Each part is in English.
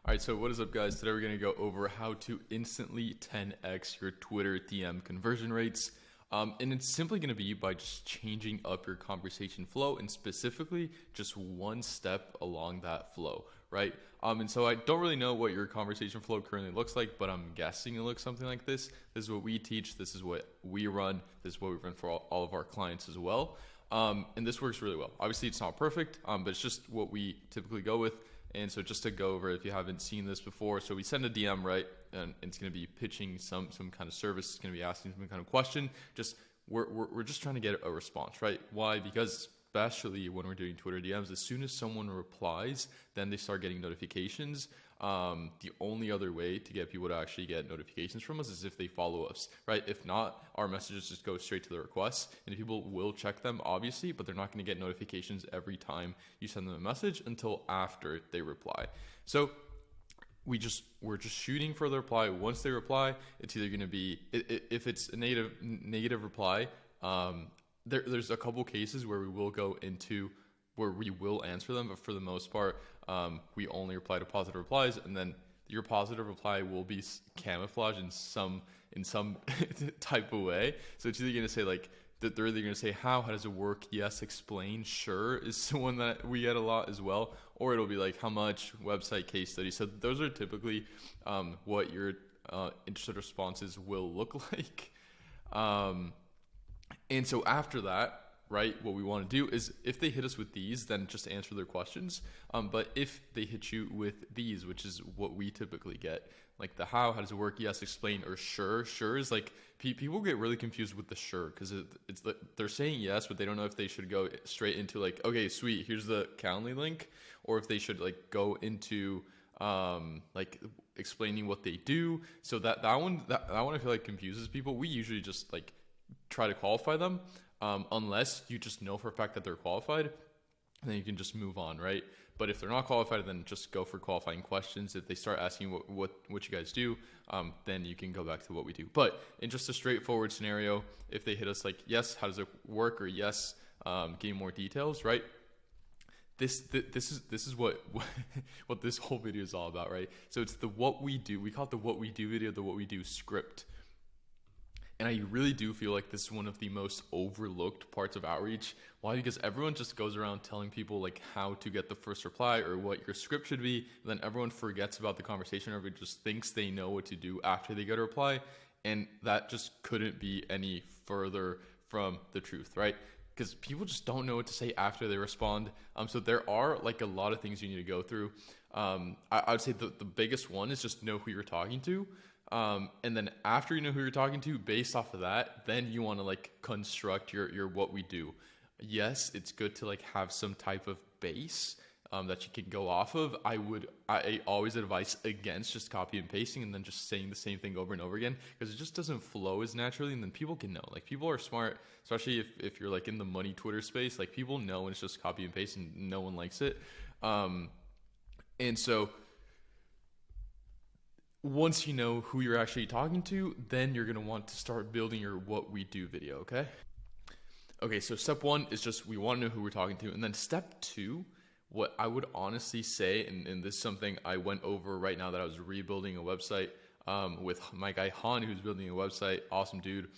Alright, so what is up guys? Today we're going to go over how to instantly 10x your Twitter DM conversion rates. And it's simply going to be by just changing up your conversation flow and specifically just one step along that flow, right? And so I don't really know what your conversation flow currently looks like, but I'm guessing it looks something like this. This is what we teach. This is what we run. This is what we run for all of our clients as well. And this works really well. Obviously it's not perfect, but it's just what we typically go with. And so just to go over, if you haven't seen this before, so we send a DM, right? And it's going to be pitching some kind of service. It's going to be asking some kind of question. Just we're just trying to get a response, right? Why? Because especially when we're doing Twitter DMs, as soon as someone replies, then they start getting notifications. The only other way to get people to actually get notifications from us is if they follow us, right? If not, our messages just go straight to the requests, and people will check them, obviously, but they're not going to get notifications every time you send them a message until after they reply. So we're just shooting for the reply. Once they reply, it's either going to be, if it's a negative reply, there's a couple cases where we will go into where we will answer them, but for the most part, we only reply to positive replies, and then your positive reply will be camouflaged in some type of way. So it's either going to say like that they're either going to say how does it work? Yes, explain. Sure is one that we get a lot as well, or it'll be like how much, website, case study. So those are typically what your interested responses will look like. And so after that, right, what we want to do is if they hit us with these, then just answer their questions. But if they hit you with these, which is what we typically get, like the how does it work? Yes, explain, or sure. Sure is like, people get really confused with the sure, because it's they're saying yes, but they don't know if they should go straight into like, okay, sweet, here's the Calendly link, or if they should like go into like explaining what they do. So that one I feel like confuses people. We usually just like try to qualify them. Unless you just know for a fact that they're qualified, then you can just move on, right? But if they're not qualified, then just go for qualifying questions. If they start asking what you guys do, then you can go back to what we do. But in just a straightforward scenario, if they hit us like, yes, how does it work? Or yes, give more details, right? This is what what this whole video is all about, right? So it's the what we do. We call it the what we do video, the what we do script. And I really do feel like this is one of the most overlooked parts of outreach. Why? Because everyone just goes around telling people like how to get the first reply or what your script should be. And then everyone forgets about the conversation, or everyone just thinks they know what to do after they get a reply. And that just couldn't be any further from the truth, right? Because people just don't know what to say after they respond. So there are like a lot of things you need to go through. I would say the biggest one is just know who you're talking to. And then after you know who you're talking to, based off of that, then you want to like construct your what we do. Yes, it's good to like have some type of base that you can go off of. I always advise against just copy and pasting and then just saying the same thing over and over again, because it just doesn't flow as naturally, and then people can know. Like people are smart, especially if you're like in the money Twitter space. Like people know when it's just copy and paste and no one likes it. And so once you know who you're actually talking to, then you're going to want to start building your what we do video, okay? Okay, so step one is just we want to know who we're talking to. And then step two, what I would honestly say, and this is something I went over right now that I was rebuilding a website with my guy Han, who's building a website. Awesome dude.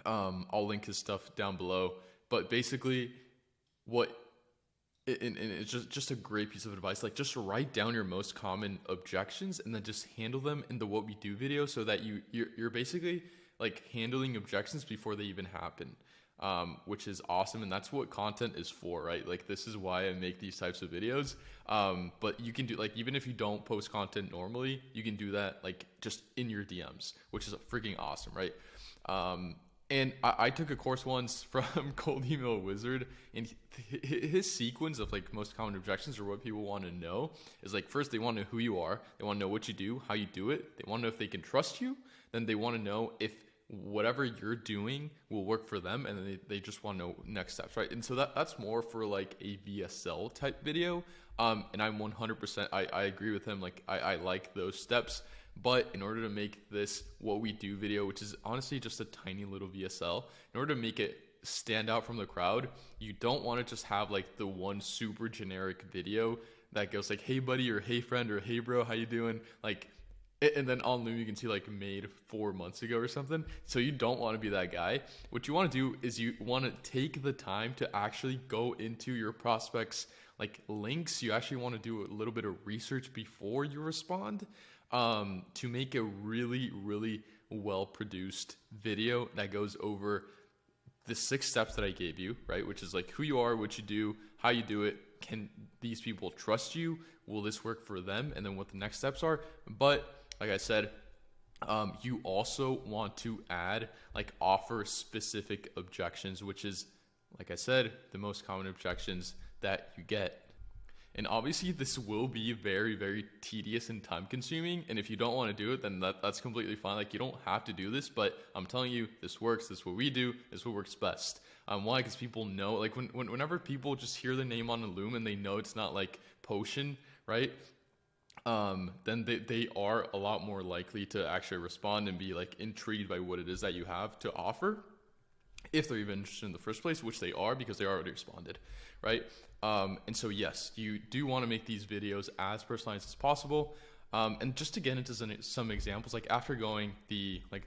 I'll link his stuff down below. But basically, and it's just a great piece of advice. Like just write down your most common objections and then just handle them in the what we do video, so that you're basically like handling objections before they even happen, which is awesome. And that's what content is for, right? Like this is why I make these types of videos. But you can do like, even if you don't post content normally, you can do that like just in your DMs, which is freaking awesome, right? And I took a course once from Cold Email Wizard, and his sequence of like most common objections, or what people want to know, is like, first they want to know who you are, they want to know what you do, how you do it, they want to know if they can trust you, then they want to know if whatever you're doing will work for them, and then they just want to know next steps, right? And so that's more for like a VSL type video, and I'm 100%, I agree with him, like I like those steps. But in order to make this what we do video, which is honestly just a tiny little VSL, in order to make it stand out from the crowd, you don't want to just have like the one super generic video that goes like, hey buddy, or hey friend, or hey bro, how you doing? Like, and then on Loom you can see like made 4 months ago or something. So you don't want to be that guy. What you want to do is you want to take the time to actually go into your prospects like links. You actually want to do a little bit of research before you respond, to make a really, really well produced video that goes over the 6 steps that I gave you, right? Which is like who you are, what you do, how you do it. Can these people trust you? Will this work for them? And then what the next steps are. But like I said, you also want to add like offer specific objections, which is, like I said, the most common objections that you get. And obviously this will be very, very tedious and time consuming. And if you don't want to do it, then that's completely fine. Like, you don't have to do this, but I'm telling you, this works. This is what we do. This is what works best. Why? Because people know, like whenever people just hear the name on the Loom and they know it's not like potion, right? Then they are a lot more likely to actually respond and be like intrigued by what it is that you have to offer, if they're even interested in the first place, which they are because they already responded, right? And so yes, you do want to make these videos as personalized as possible. And just to get into some examples, like after going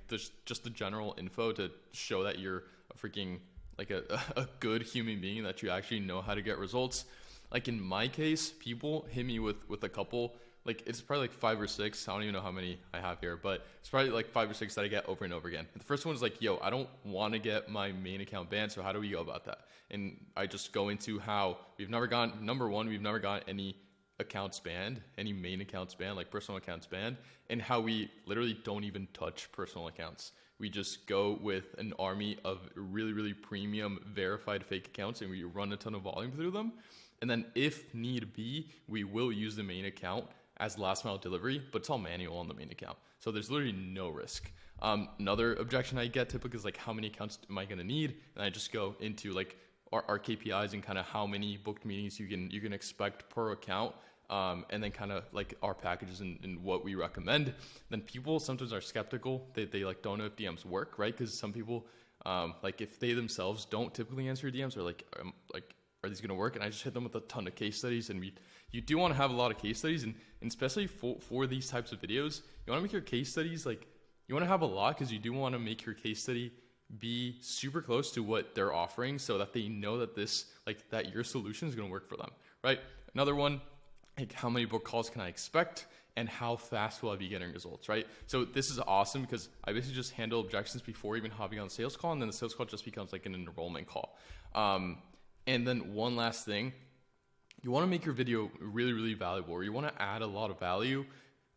just the general info to show that you're a freaking like a good human being, that you actually know how to get results. Like in my case, people hit me with a couple, like it's probably like 5 or 6. I don't even know how many I have here, but it's probably like 5 or 6 that I get over and over again. And the first one is like, yo, I don't want to get my main account banned, so how do we go about that? And I just go into how we've never gotten, number one, we've never got any accounts banned, any main accounts banned, like personal accounts banned, and how we literally don't even touch personal accounts. We just go with an army of really, really premium verified fake accounts, and we run a ton of volume through them. And then if need be, we will use the main account as last mile delivery, but it's all manual on the main account. So there's literally no risk. Another objection I get typically is like, how many accounts am I gonna need? And I just go into like our KPIs and kind of how many booked meetings you can expect per account. And then kind of like our packages and what we recommend. Then people sometimes are skeptical. They like don't know if DMs work, right? Because some people, like if they themselves don't typically answer DMs, or like are these going to work? And I just hit them with a ton of case studies. And you do want to have a lot of case studies, and especially for these types of videos, you want to make your case studies like, you want to have a lot, because you do want to make your case study be super close to what they're offering, so that they know that that your solution is going to work for them, right? Another one, like how many book calls can I expect, and how fast will I be getting results, right? So this is awesome, because I basically just handle objections before even hopping on the sales call, and then the sales call just becomes like an enrollment call. And then one last thing, you want to make your video really, really valuable, or you want to add a lot of value.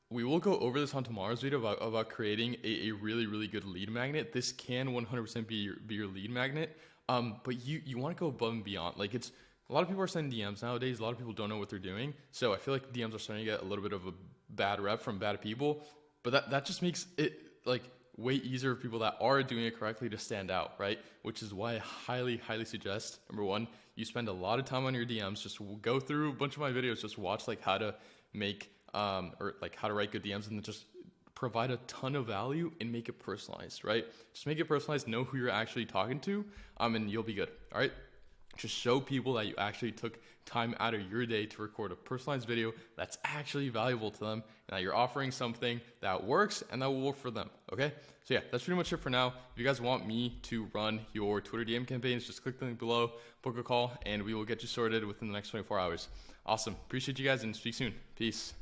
We will go over this on tomorrow's video about creating a really, really good lead magnet. This can 100% be your lead magnet, but you want to go above and beyond. Like, it's a lot of people are sending DMs nowadays. A lot of people don't know what they're doing. So I feel like DMs are starting to get a little bit of a bad rep from bad people, but that just makes it like way easier for people that are doing it correctly to stand out, right? Which is why I highly, highly suggest, number one, you spend a lot of time on your DMs. Just go through a bunch of my videos, just watch like how to make, or like how to write good DMs, and then just provide a ton of value and make it personalized, right? Just make it personalized, know who you're actually talking to, and you'll be good, all right? Just show people that you actually took time out of your day to record a personalized video that's actually valuable to them, and that you're offering something that works and that will work for them, okay? So yeah, that's pretty much it for now. If you guys want me to run your Twitter DM campaigns, just click the link below, book a call, and we will get you sorted within the next 24 hours. Awesome. Appreciate you guys, and speak soon. Peace.